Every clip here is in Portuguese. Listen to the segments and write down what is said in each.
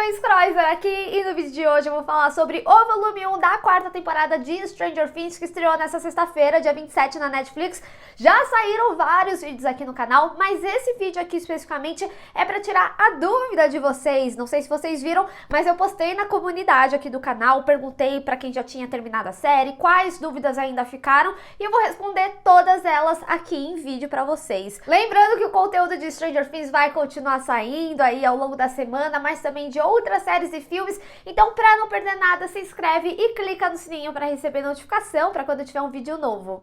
Thaís Kreuzer aqui e no vídeo de hoje eu vou falar sobre o volume 1 da quarta temporada de Stranger Things, que estreou nessa sexta-feira, dia 27 na Netflix. Já saíram vários vídeos aqui no canal, mas esse vídeo aqui especificamente é pra tirar a dúvida de vocês. Não sei se vocês viram, mas eu postei na comunidade aqui do canal, perguntei pra quem já tinha terminado a série, quais dúvidas ainda ficaram, e eu vou responder todas elas aqui em vídeo pra vocês. Lembrando que o conteúdo de Stranger Things vai continuar saindo aí ao longo da semana, mas também de outras séries e filmes, então pra não perder nada, se inscreve e clica no sininho pra receber notificação pra quando tiver um vídeo novo.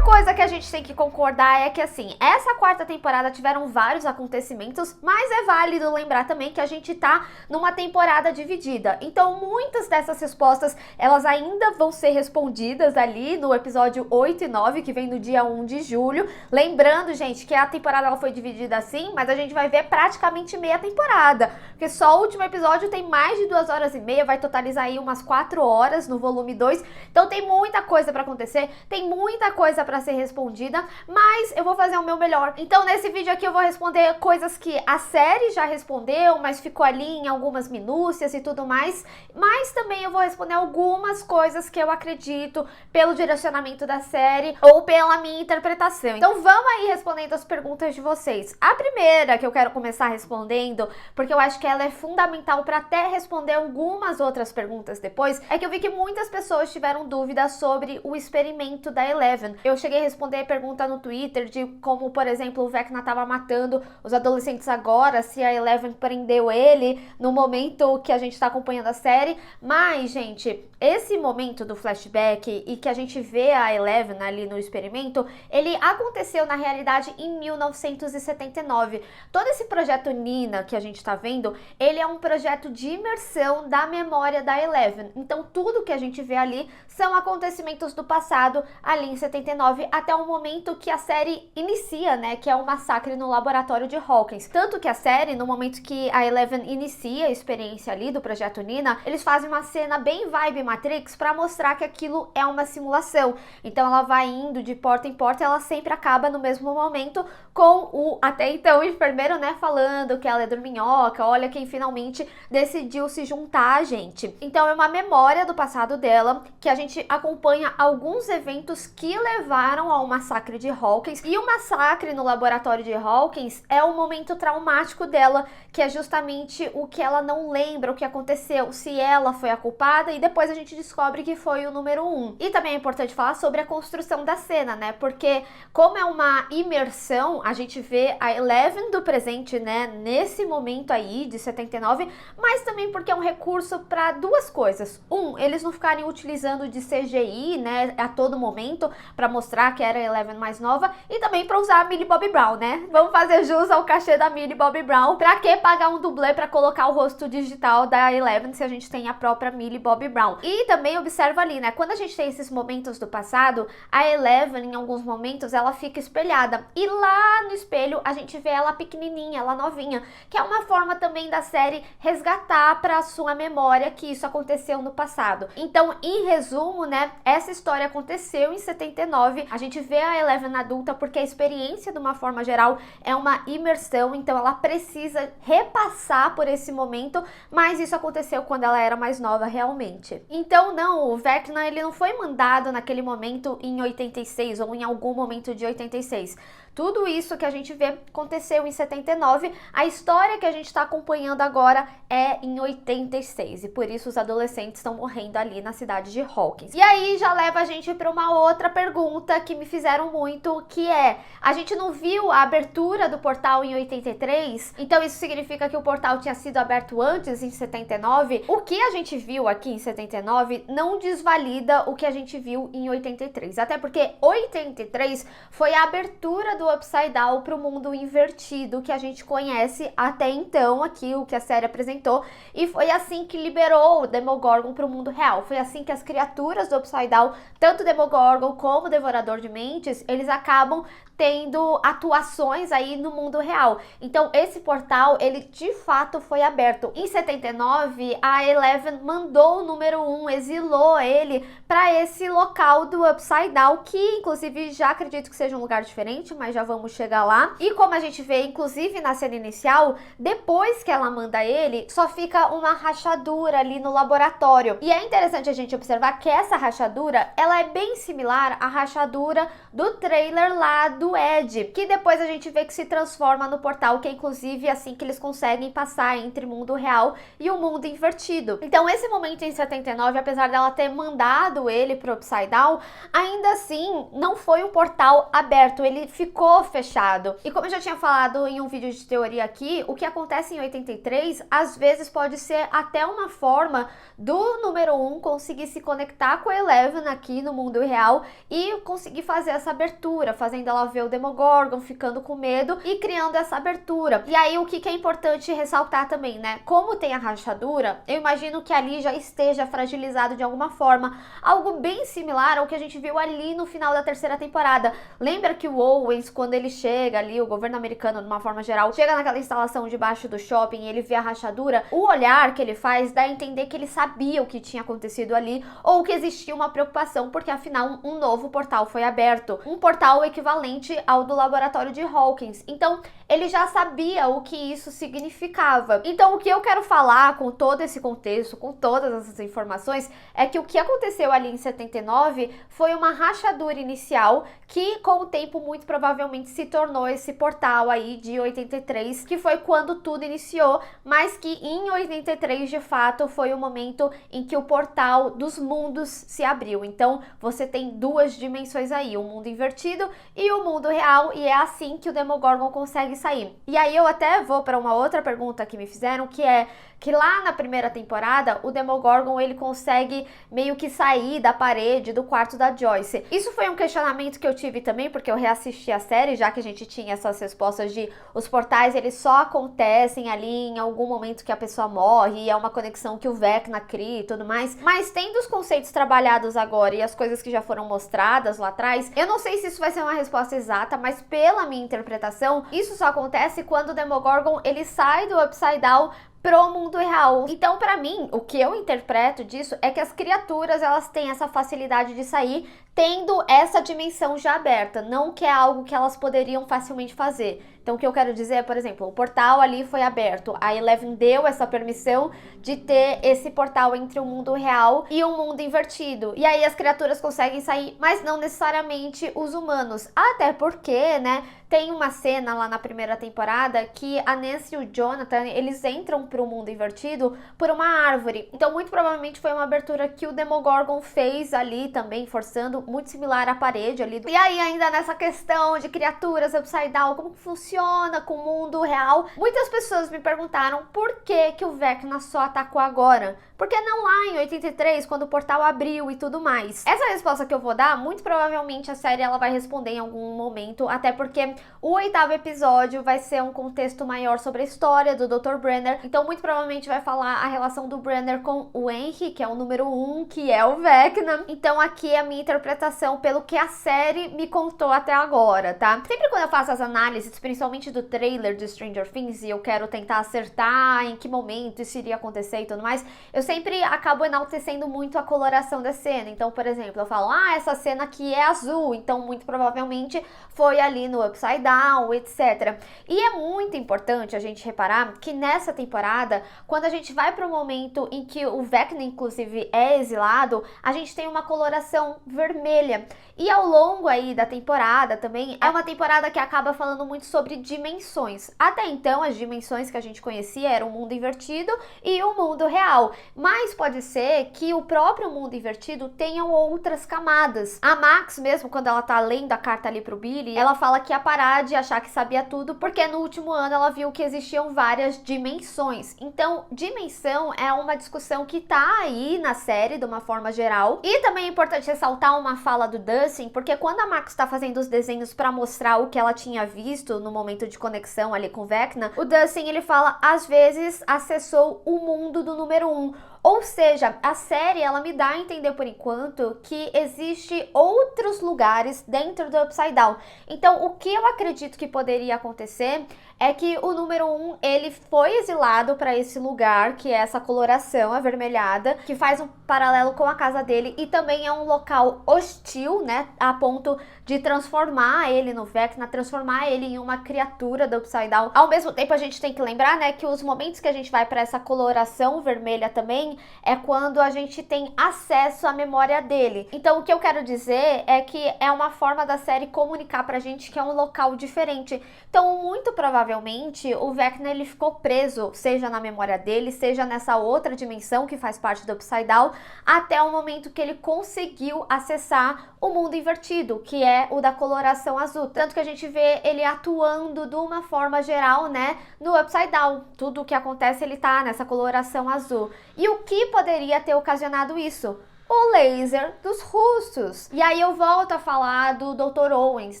Coisa que a gente tem que concordar é que, assim, essa quarta temporada tiveram vários acontecimentos, mas é válido lembrar também que a gente tá numa temporada dividida. Então, muitas dessas respostas, elas ainda vão ser respondidas ali no episódio 8 e 9, que vem no dia 1 de julho. Lembrando, gente, que a temporada ela foi dividida assim, mas a gente vai ver praticamente meia temporada, porque só o último episódio tem mais de 2 horas e meia, vai totalizar aí umas 4 horas no volume 2. Então, tem muita coisa pra acontecer, tem muita coisa pra ser respondida, mas eu vou fazer o meu melhor. Então nesse vídeo aqui eu vou responder coisas que a série já respondeu, mas ficou ali em algumas minúcias e tudo mais, mas também eu vou responder algumas coisas que eu acredito pelo direcionamento da série ou pela minha interpretação. Então vamos aí respondendo as perguntas de vocês. A primeira que eu quero começar respondendo, porque eu acho que ela é fundamental para até responder algumas outras perguntas depois, é que eu vi que muitas pessoas tiveram dúvidas sobre o experimento da Eleven. Eu cheguei a responder pergunta no Twitter de como, por exemplo, o Vecna tava matando os adolescentes agora, se a Eleven prendeu ele no momento que a gente tá acompanhando a série. Mas, gente, esse momento do flashback e que a gente vê a Eleven ali no experimento, ele aconteceu na realidade em 1979. Todo esse projeto Nina que a gente tá vendo, ele é um projeto de imersão da memória da Eleven. Então, tudo que a gente vê ali são acontecimentos do passado, ali em 79, até o momento que a série inicia, né, que é o massacre no laboratório de Hawkins. Tanto que a série, no momento que a Eleven inicia a experiência ali do Projeto Nina, eles fazem uma cena bem vibe Matrix para mostrar que aquilo é uma simulação. Então ela vai indo de porta em porta e ela sempre acaba no mesmo momento com o, até então, o enfermeiro, né, falando que ela é dorminhoca, olha quem finalmente decidiu se juntar a gente. Então é uma memória do passado dela, que a gente acompanha alguns eventos que levaram ao massacre de Hawkins, e o massacre no laboratório de Hawkins é o momento traumático dela, que é justamente o que ela não lembra, o que aconteceu, se ela foi a culpada, e depois a gente descobre que foi o número 1. E também é importante falar sobre a construção da cena, né, porque como é uma imersão, a gente vê a Eleven do presente, né, nesse momento aí de 79, mas também porque é um recurso para duas coisas. Eles não ficarem utilizando de CGI, né, a todo momento, para mostrar que era a Eleven mais nova, e também para usar a Millie Bobby Brown, né? Vamos fazer jus ao cachê da Millie Bobby Brown. Pra que pagar um dublê para colocar o rosto digital da Eleven se a gente tem a própria Millie Bobby Brown? E também observa ali, né? Quando a gente tem esses momentos do passado, a Eleven, em alguns momentos, ela fica espelhada. E lá no espelho, a gente vê ela pequenininha, ela novinha, que é uma forma também da série resgatar para sua memória que isso aconteceu no passado. Então, em resumo, né? Essa história aconteceu em 79, a gente vê a Eleven adulta porque a experiência, de uma forma geral, é uma imersão, então ela precisa repassar por esse momento, mas isso aconteceu quando ela era mais nova realmente. Então não, o Vecna ele não foi mandado naquele momento em 86 ou em algum momento de 86. Tudo isso que a gente vê aconteceu em 79, a história que a gente está acompanhando agora é em 86, e por isso os adolescentes estão morrendo ali na cidade de Hawkins. E aí já leva a gente para uma outra pergunta que me fizeram muito, que é, a gente não viu a abertura do portal em 83? Então isso significa que o portal tinha sido aberto antes, em 79? O que a gente viu aqui em 79 não desvalida o que a gente viu em 83, até porque 83 foi a abertura do do Upside Down para o mundo invertido que a gente conhece até então, aqui o que a série apresentou, e foi assim que liberou o Demogorgon para o mundo real. Foi assim que as criaturas do Upside Down, tanto o Demogorgon como o Devorador de Mentes, eles acabam tendo atuações aí no mundo real. Então esse portal, ele de fato foi aberto. Em 79, a Eleven mandou o número 1, exilou ele para esse local do Upside Down, que inclusive já acredito que seja um lugar diferente, mas já vamos chegar lá. E como a gente vê, inclusive na cena inicial, depois que ela manda ele, só fica uma rachadura ali no laboratório. E é interessante a gente observar que essa rachadura, ela é bem similar à rachadura do trailer lá do Ed, que depois a gente vê que se transforma no portal, que é inclusive assim que eles conseguem passar entre o mundo real e o mundo invertido. Então esse momento em 79, apesar dela ter mandado ele pro Upside Down, ainda assim não foi um portal aberto, ele ficou fechado. E como eu já tinha falado em um vídeo de teoria aqui, o que acontece em 83 às vezes pode ser até uma forma do número 1 conseguir se conectar com a Eleven aqui no mundo real e conseguir fazer essa abertura, fazendo ela ver o Demogorgon, ficando com medo e criando essa abertura. E aí o que é importante ressaltar também, né? Como tem a rachadura, eu imagino que ali já esteja fragilizado de alguma forma, algo bem similar ao que a gente viu ali no final da terceira temporada. Lembra que o Owens, quando ele chega ali, o governo americano de uma forma geral, chega naquela instalação debaixo do shopping e ele vê a rachadura, o olhar que ele faz dá a entender que ele sabia o que tinha acontecido ali ou que existia uma preocupação, porque afinal um novo portal foi aberto, um portal equivalente ao do laboratório de Hawkins. Então ele já sabia o que isso significava. Então o que eu quero falar com todo esse contexto, com todas essas informações, é que o que aconteceu ali em 79 foi uma rachadura inicial que com o tempo muito provavelmente se tornou esse portal aí de 83, que foi quando tudo iniciou, mas que em 83 de fato foi o momento em que o portal dos mundos se abriu. Então você tem duas dimensões aí, o mundo invertido e o mundo real, e é assim que o Demogorgon consegue sair. E aí eu até vou para uma outra pergunta que me fizeram, que é que lá na primeira temporada o Demogorgon ele consegue meio que sair da parede do quarto da Joyce. Isso foi um questionamento que eu tive também, porque eu reassisti a série, já que a gente tinha essas respostas de os portais eles só acontecem ali em algum momento que a pessoa morre, e é uma conexão que o Vecna cria e tudo mais. Mas tendo os conceitos trabalhados agora e as coisas que já foram mostradas lá atrás, eu não sei se isso vai ser uma resposta exata, mas pela minha interpretação, isso só acontece quando o Demogorgon ele sai do Upside Down pro mundo real. Então, pra mim, o que eu interpreto disso é que as criaturas, elas têm essa facilidade de sair tendo essa dimensão já aberta, não que é algo que elas poderiam facilmente fazer. Então, o que eu quero dizer é, por exemplo, o portal ali foi aberto, a Eleven deu essa permissão de ter esse portal entre o mundo real e o mundo invertido. E aí as criaturas conseguem sair, mas não necessariamente os humanos. Até porque, né, tem uma cena lá na primeira temporada que a Nancy e o Jonathan, eles entram pro mundo invertido por uma árvore. Então, muito provavelmente foi uma abertura que o Demogorgon fez ali também, forçando, muito similar à parede ali. E aí, ainda nessa questão de criaturas Upside Down, como que funciona com o mundo real, muitas pessoas me perguntaram por que o Vecna só atacou agora. Por que não lá em 83, quando o portal abriu e tudo mais? Essa resposta que eu vou dar, muito provavelmente a série ela vai responder em algum momento, até porque o 8º episódio vai ser um contexto maior sobre a história do Dr. Brenner, então muito provavelmente vai falar a relação do Brenner com o Henry, que é o número 1, que é o Vecna. Então aqui é a minha interpretação pelo que a série me contou até agora, tá? Sempre quando eu faço as análises, principalmente do trailer de Stranger Things, e eu quero tentar acertar em que momento isso iria acontecer e tudo mais, eu sempre acabo enaltecendo muito a coloração da cena. Então, por exemplo, eu falo, essa cena aqui é azul, então muito provavelmente foi ali no Upside Down, etc. E é muito importante a gente reparar que nessa temporada, quando a gente vai para o momento em que o Vecna, inclusive, é exilado, a gente tem uma coloração vermelha. E ao longo aí da temporada também, é uma temporada que acaba falando muito sobre dimensões. Até então, as dimensões que a gente conhecia eram o mundo invertido e o mundo real. Mas pode ser que o próprio mundo invertido tenha outras camadas. A Max mesmo, quando ela tá lendo a carta ali pro Billy, ela fala que ia parar de achar que sabia tudo, porque no último ano ela viu que existiam várias dimensões. Então, dimensão é uma discussão que tá aí na série, de uma forma geral. E também é importante ressaltar uma fala do Dustin, porque quando a Max tá fazendo os desenhos pra mostrar o que ela tinha visto no momento de conexão ali com o Vecna, o Dustin, ele fala, às vezes acessou o mundo do número 1. Ou seja, a série ela me dá a entender por enquanto que existe outros lugares dentro do Upside Down. Então, o que eu acredito que poderia acontecer é que o número 1, ele foi exilado para esse lugar, que é essa coloração avermelhada, que faz um paralelo com a casa dele e também é um local hostil, né, a ponto de transformar ele no Vecna, transformar ele em uma criatura do Upside Down. Ao mesmo tempo, a gente tem que lembrar, né, que os momentos que a gente vai para essa coloração vermelha também é quando a gente tem acesso à memória dele. Então, o que eu quero dizer é que é uma forma da série comunicar pra gente que é um local diferente. Então, muito provavelmente, o Vecna ele ficou preso, seja na memória dele, seja nessa outra dimensão que faz parte do Upside Down, até o momento que ele conseguiu acessar o mundo invertido, que é o da coloração azul. Tanto que a gente vê ele atuando de uma forma geral, né, no Upside Down. Tudo o que acontece, ele tá nessa coloração azul. E o que poderia ter ocasionado isso? O laser dos russos. E aí eu volto a falar do Dr. Owens,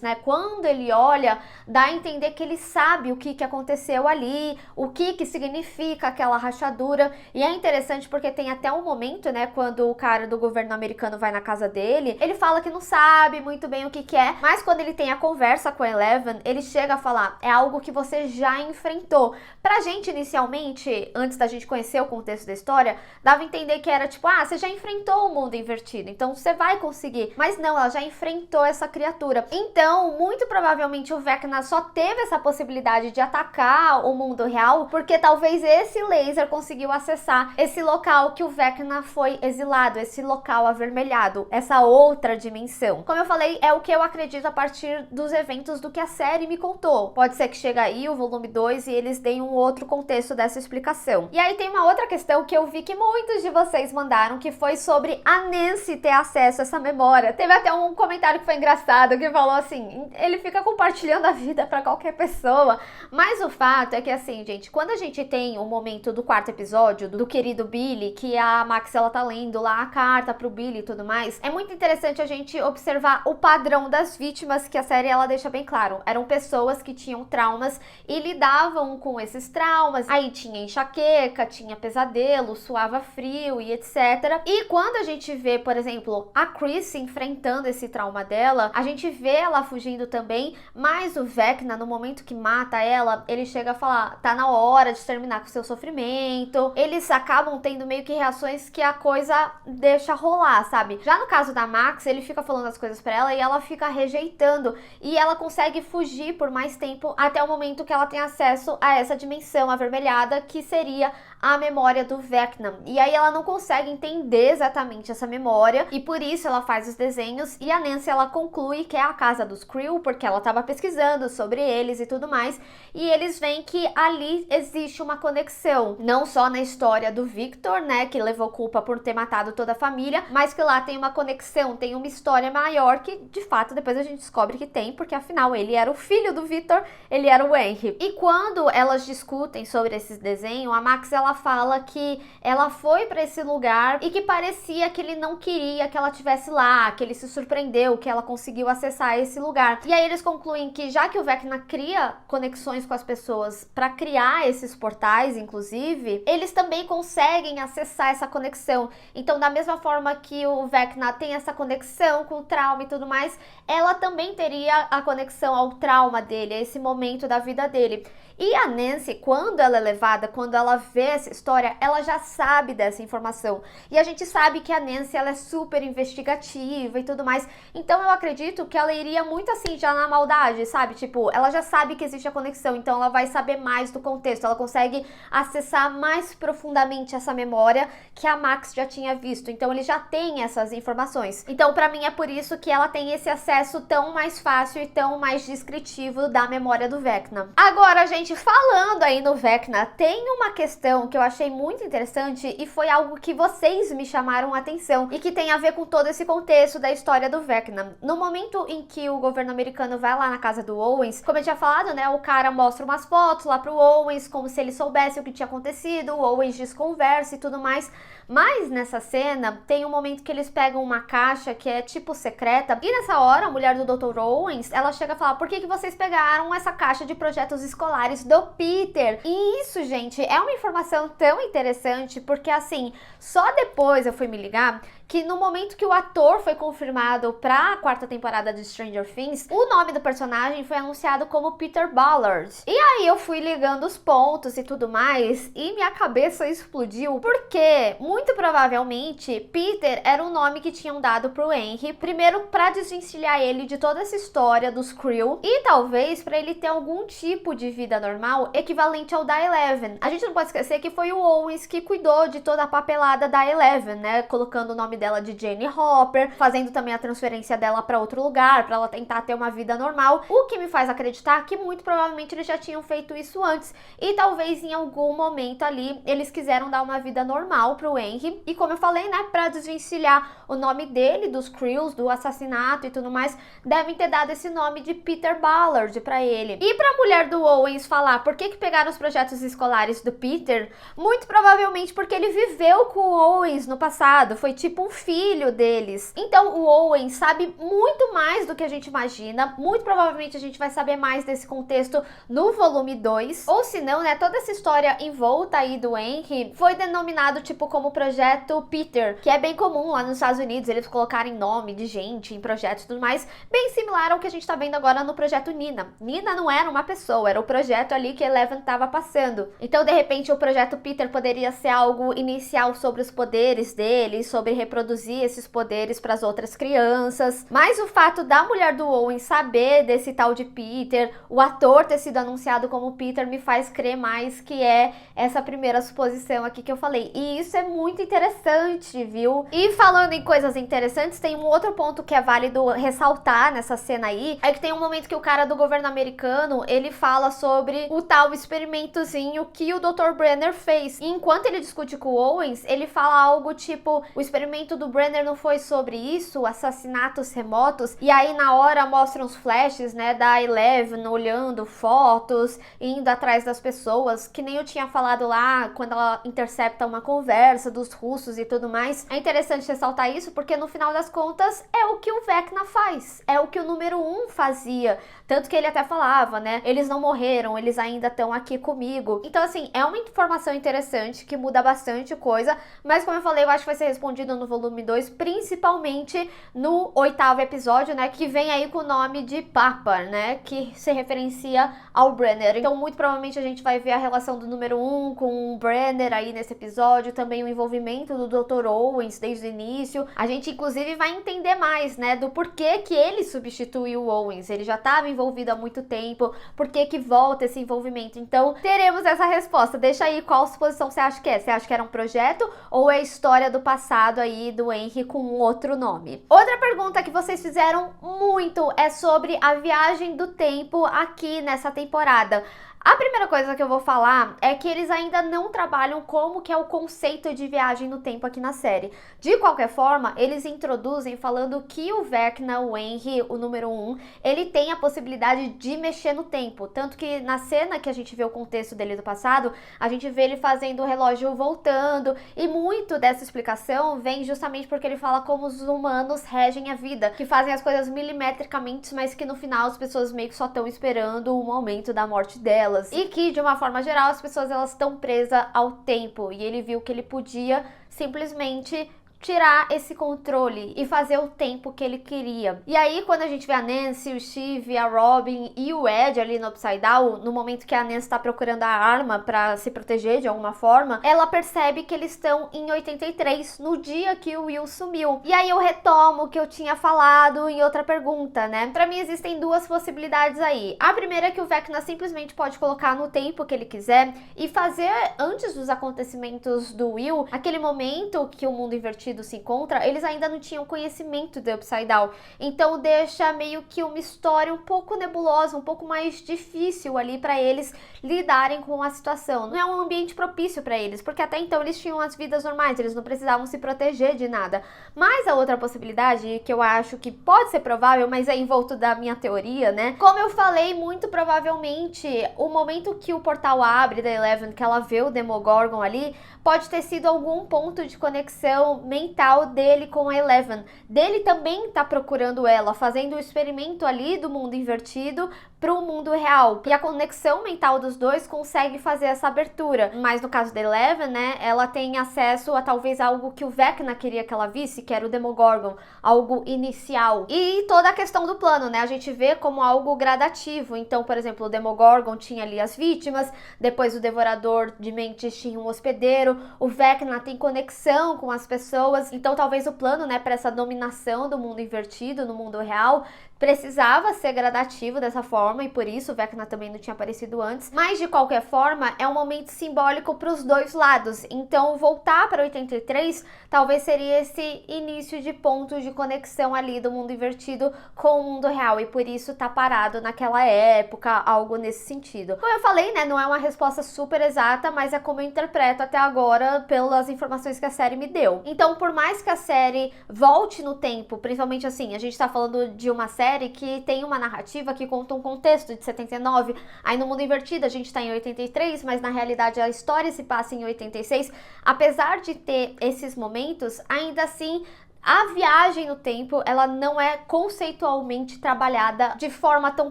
né? Quando ele olha, dá a entender que ele sabe o que aconteceu ali, o que significa aquela rachadura. E é interessante porque tem até um momento, né, quando o cara do governo americano vai na casa dele, ele fala que não sabe muito bem o que é, mas quando ele tem a conversa com a Eleven, ele chega a falar, é algo que você já enfrentou. Pra gente, inicialmente, antes da gente conhecer o contexto da história, dava a entender que era tipo, você já enfrentou o mundo invertido, então você vai conseguir. Mas não, ela já enfrentou essa criatura. Então, muito provavelmente o Vecna só teve essa possibilidade de atacar o mundo real porque talvez esse laser conseguiu acessar esse local que o Vecna foi exilado, esse local avermelhado, essa outra dimensão. Como eu falei, é o que eu acredito a partir dos eventos do que a série me contou. Pode ser que chegue aí o volume 2 e eles deem um outro contexto dessa explicação. E aí tem uma outra questão que eu vi que muitos de vocês mandaram, que foi sobre a Nancy ter acesso a essa memória. Teve até um comentário que foi engraçado, que falou assim, ele fica compartilhando a vida pra qualquer pessoa, mas o fato é que assim, gente, quando a gente tem o momento do quarto episódio, do querido Billy, que a Max, ela tá lendo lá a carta pro Billy e tudo mais, é muito interessante a gente observar o padrão das vítimas, que a série, ela deixa bem claro, eram pessoas que tinham traumas e lidavam com esses traumas, aí tinha enxaqueca, tinha pesadelo, suava frio e etc. E quando a gente vê, por exemplo, a Chris enfrentando esse trauma dela, a gente vê ela fugindo também, mas o Vecna, no momento que mata ela, ele chega a falar, tá na hora de terminar com o seu sofrimento. Eles acabam tendo meio que reações que a coisa deixa rolar, sabe? Já no caso da Max, ele fica falando as coisas pra ela e ela fica rejeitando, e ela consegue fugir por mais tempo até o momento que ela tem acesso a essa dimensão avermelhada, que seria a memória do Vecna. E aí ela não consegue entender exatamente essa memória, e por isso ela faz os desenhos, e a Nancy, ela conclui que é a casa dos Creel, porque ela estava pesquisando sobre eles e tudo mais, e eles veem que ali existe uma conexão, não só na história do Victor, né, que levou culpa por ter matado toda a família, mas que lá tem uma conexão, tem uma história maior que, de fato, depois a gente descobre que tem, porque afinal ele era o filho do Victor, ele era o Henry. E quando elas discutem sobre esses desenhos, a Max, ela fala que ela foi para esse lugar e que parecia que ele não queria que ela estivesse lá, que ele se surpreendeu que ela conseguiu acessar esse lugar. E aí eles concluem que já que o Vecna cria conexões com as pessoas para criar esses portais, inclusive, eles também conseguem acessar essa conexão. Então, da mesma forma que o Vecna tem essa conexão com o trauma e tudo mais, ela também teria a conexão ao trauma dele, a esse momento da vida dele. E a Nancy, quando ela é levada, quando ela vê essa história, ela já sabe dessa informação. E a gente sabe que a Nancy, ela é super investigativa e tudo mais. Então eu acredito que ela iria muito assim, já na maldade, sabe? Tipo, ela já sabe que existe a conexão, então ela vai saber mais do contexto. Ela consegue acessar mais profundamente essa memória que a Max já tinha visto. Então ele já tem essas informações. Então pra mim é por isso que ela tem esse acesso tão mais fácil e tão mais descritivo da memória do Vecna. Agora, gente, falando aí no Vecna, tem uma questão que eu achei muito interessante e foi algo que vocês me chamaram a atenção. atenção e que tem a ver com todo esse contexto da história do Vecna. No momento em que o governo americano vai lá na casa do Owens, como eu tinha falado, né, o cara mostra umas fotos lá pro Owens, como se ele soubesse o que tinha acontecido, o Owens desconversa e tudo mais. Mas nessa cena, tem um momento que eles pegam uma caixa que é tipo secreta, e nessa hora, a mulher do Dr. Owens, ela chega a falar, por que vocês pegaram essa caixa de projetos escolares do Peter? E isso, gente, é uma informação tão interessante, porque assim, só depois eu fui me ligar que no momento que o ator foi confirmado pra quarta temporada de Stranger Things, o nome do personagem foi anunciado como Peter Ballard. E aí eu fui ligando os pontos e tudo mais, e minha cabeça explodiu, porque muito provavelmente Peter era o nome que tinham dado pro Henry, primeiro pra desvencilhar ele de toda essa história dos Creel, e talvez pra ele ter algum tipo de vida normal equivalente ao da Eleven. A gente não pode esquecer que foi o Owens que cuidou de toda a papelada da Eleven, né, colocando o nome dela de Jane Hopper, fazendo também a transferência dela para outro lugar, para ela tentar ter uma vida normal, o que me faz acreditar que muito provavelmente eles já tinham feito isso antes, e talvez em algum momento ali eles quiseram dar uma vida normal pro Henry, e como eu falei, né, para desvencilhar o nome dele, dos Creels, do assassinato e tudo mais, devem ter dado esse nome de Peter Ballard para ele. E pra mulher do Owens falar por que pegaram os projetos escolares do Peter, muito provavelmente porque ele viveu com o Owens no passado, foi tipo um filho deles. Então o Owen sabe muito mais do que a gente imagina, muito provavelmente a gente vai saber mais desse contexto no volume 2, ou se não, né, toda essa história em volta aí do Henry foi denominado tipo como Projeto Peter, que é bem comum lá nos Estados Unidos, eles colocarem nome de gente em projetos e tudo mais, bem similar ao que a gente tá vendo agora no Projeto Nina. Nina não era uma pessoa, era o projeto ali que Eleven tava passando. Então de repente o Projeto Peter poderia ser algo inicial sobre os poderes dele, sobre reproduzir esses poderes para as outras crianças, mas o fato da mulher do Owen saber desse tal de Peter, o ator ter sido anunciado como Peter, me faz crer mais que é essa primeira suposição aqui que eu falei, e isso é muito interessante, viu? E falando em coisas interessantes, tem um outro ponto que é válido ressaltar nessa cena aí, é que tem um momento que o cara do governo americano, ele fala sobre o tal experimentozinho que o Dr. Brenner fez, e enquanto ele discute com o Owens, ele fala algo tipo, o experimento do Brenner não foi sobre isso, assassinatos remotos, e aí na hora mostram os flashes, né, da Eleven olhando fotos, indo atrás das pessoas, que nem eu tinha falado lá, quando ela intercepta uma conversa dos russos e tudo mais. É interessante ressaltar isso, porque no final das contas, é o que o Vecna faz, é o que o número 1 fazia, tanto que ele até falava, né, eles não morreram, eles ainda estão aqui comigo. Então assim, é uma informação interessante, que muda bastante coisa, mas como eu falei, eu acho que vai ser respondido no volume 2, principalmente no 8º episódio, né, que vem aí com o nome de Papa, né, que se referencia ao Brenner. Então muito provavelmente a gente vai ver a relação do número 1 com o Brenner aí nesse episódio, também o envolvimento do Dr. Owens desde o início. A gente inclusive vai entender mais, né, do porquê que ele substituiu o Owens. Ele já estava envolvido há muito tempo, por que volta esse envolvimento? Então teremos essa resposta. Deixa aí qual suposição você acha que é. Você acha que era um projeto ou é a história do passado aí do Henry com outro nome? Outra pergunta que vocês fizeram muito é sobre a viagem do tempo aqui nessa temporada. A primeira coisa que eu vou falar é que eles ainda não trabalham como que é o conceito de viagem no tempo aqui na série. De qualquer forma, eles introduzem falando que o Vecna, o Henry, o número 1, ele tem a possibilidade de mexer no tempo. Tanto que na cena que a gente vê o contexto dele do passado, a gente vê ele fazendo o relógio voltando, e muito dessa explicação vem justamente porque ele fala como os humanos regem a vida, que fazem as coisas milimetricamente, mas que no final as pessoas meio que só estão esperando o momento da morte delas. E que, de uma forma geral, as pessoas elas estão presas ao tempo. E ele viu que ele podia simplesmente tirar esse controle e fazer o tempo que ele queria. E aí, quando a gente vê a Nancy, o Steve, a Robin e o Ed ali no Upside Down, no momento que a Nancy tá procurando a arma pra se proteger de alguma forma, ela percebe que eles estão em 83, no dia que o Will sumiu. E aí eu retomo o que eu tinha falado em outra pergunta, né? Pra mim existem duas possibilidades aí. A primeira é que o Vecna simplesmente pode colocar no tempo que ele quiser e fazer antes dos acontecimentos do Will, aquele momento que o mundo invertido Invertido se encontra, eles ainda não tinham conhecimento do Upside Down. Então deixa meio que uma história um pouco nebulosa, um pouco mais difícil ali para eles lidarem com a situação. Não é um ambiente propício para eles, porque até então eles tinham as vidas normais, eles não precisavam se proteger de nada. Mas a outra possibilidade, que eu acho que pode ser provável, mas é envolto da minha teoria, né? Como eu falei, muito provavelmente o momento que o portal abre da Eleven, que ela vê o Demogorgon ali, pode ter sido algum ponto de conexão mental dele com a Eleven. Dele também tá procurando ela, fazendo o experimento ali do mundo invertido pro mundo real. E a conexão mental dos dois consegue fazer essa abertura. Mas no caso da Eleven, né, ela tem acesso a talvez algo que o Vecna queria que ela visse, que era o Demogorgon, algo inicial. E toda a questão do plano, né, a gente vê como algo gradativo. Então, por exemplo, o Demogorgon tinha ali as vítimas, depois o Devorador de Mentes tinha um hospedeiro, o Vecna tem conexão com as pessoas. Então, talvez o plano, né, para essa dominação do mundo invertido no mundo real precisava ser gradativo dessa forma, e por isso o Vecna também não tinha aparecido antes. Mas de qualquer forma, é um momento simbólico para os dois lados. Então voltar para 83 talvez seria esse início de ponto de conexão ali do mundo invertido com o mundo real, e por isso tá parado naquela época, algo nesse sentido. Como eu falei, né, não é uma resposta super exata, mas é como eu interpreto até agora pelas informações que a série me deu. Então, por mais que a série volte no tempo, principalmente assim, a gente tá falando de uma série que tem uma narrativa que conta um contexto de 79, aí no mundo invertido a gente tá em 83, mas na realidade a história se passa em 86. Apesar de ter esses momentos, ainda assim a viagem no tempo, ela não é conceitualmente trabalhada de forma tão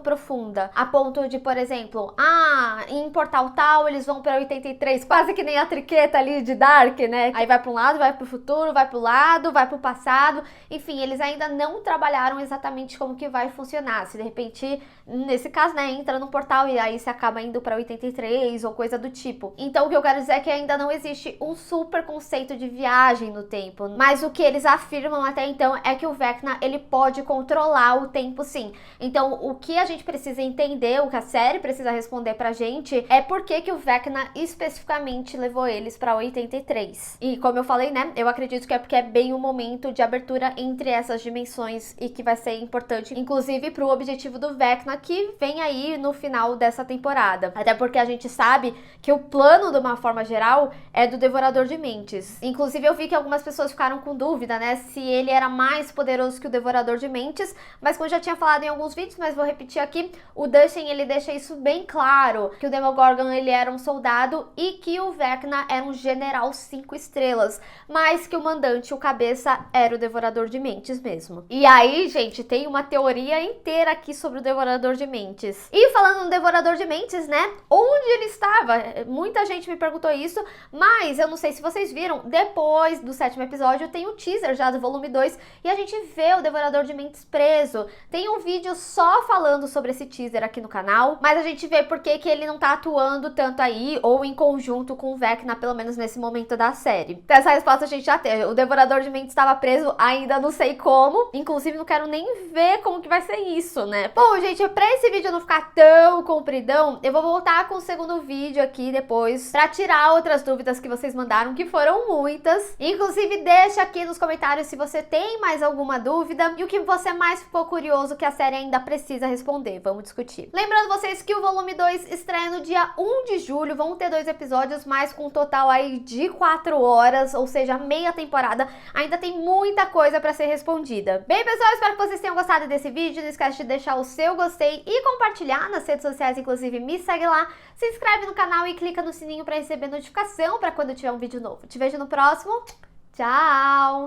profunda, a ponto de, por exemplo, em Portal Tal eles vão para 83, quase que nem a triqueta ali de Dark, né? Aí vai para um lado, vai para o futuro, vai para o lado, vai para o passado. Enfim, eles ainda não trabalharam exatamente como que vai funcionar. Se de repente, nesse caso, né, entra no portal e aí você acaba indo para 83 ou coisa do tipo. Então, o que eu quero dizer é que ainda não existe um super conceito de viagem no tempo, mas o que eles afirmam até então é que o Vecna, ele pode controlar o tempo, sim. Então, o que a gente precisa entender, o que a série precisa responder pra gente, é por que o Vecna especificamente levou eles pra 83. E como eu falei, né, eu acredito que é porque é bem o momento de abertura entre essas dimensões e que vai ser importante, inclusive pro objetivo do Vecna, que vem aí no final dessa temporada. Até porque a gente sabe que o plano, de uma forma geral, é do Devorador de Mentes. Inclusive, eu vi que algumas pessoas ficaram com dúvida, né, se ele era mais poderoso que o Devorador de Mentes, mas como eu já tinha falado em alguns vídeos, mas vou repetir aqui, o Dustin, ele deixa isso bem claro, que o Demogorgon, ele era um soldado e que o Vecna era um general 5 estrelas, mas que o mandante, o cabeça, era o Devorador de Mentes mesmo. E aí, gente, tem uma teoria inteira aqui sobre o Devorador de Mentes. E falando no Devorador de Mentes, né, onde ele estava? Muita gente me perguntou isso, mas eu não sei se vocês viram, depois do 7º episódio tem o teaser já do volume 2, e a gente vê o Devorador de Mentes preso. Tem um vídeo só falando sobre esse teaser aqui no canal, mas a gente vê por que ele não tá atuando tanto aí, ou em conjunto com o Vecna, pelo menos nesse momento da série. Então essa resposta a gente já tem. O Devorador de Mentes estava preso, ainda não sei como, inclusive não quero nem ver como que vai ser isso, né? Bom, gente, pra esse vídeo não ficar tão compridão, eu vou voltar com o segundo vídeo aqui depois, pra tirar outras dúvidas que vocês mandaram, que foram muitas. Inclusive, deixa aqui nos comentários se você tem mais alguma dúvida e o que você mais ficou curioso que a série ainda precisa responder. Vamos discutir. Lembrando vocês que o volume 2 estreia no dia 1 de julho. Vão ter 2 episódios, mas com um total aí de 4 horas, ou seja, meia temporada. Ainda tem muita coisa pra ser respondida. Bem, pessoal, espero que vocês tenham gostado desse vídeo. Não esquece de deixar o seu gostei e compartilhar nas redes sociais, inclusive me segue lá. Se inscreve no canal e clica no sininho pra receber notificação pra quando tiver um vídeo novo. Te vejo no próximo. Tchau!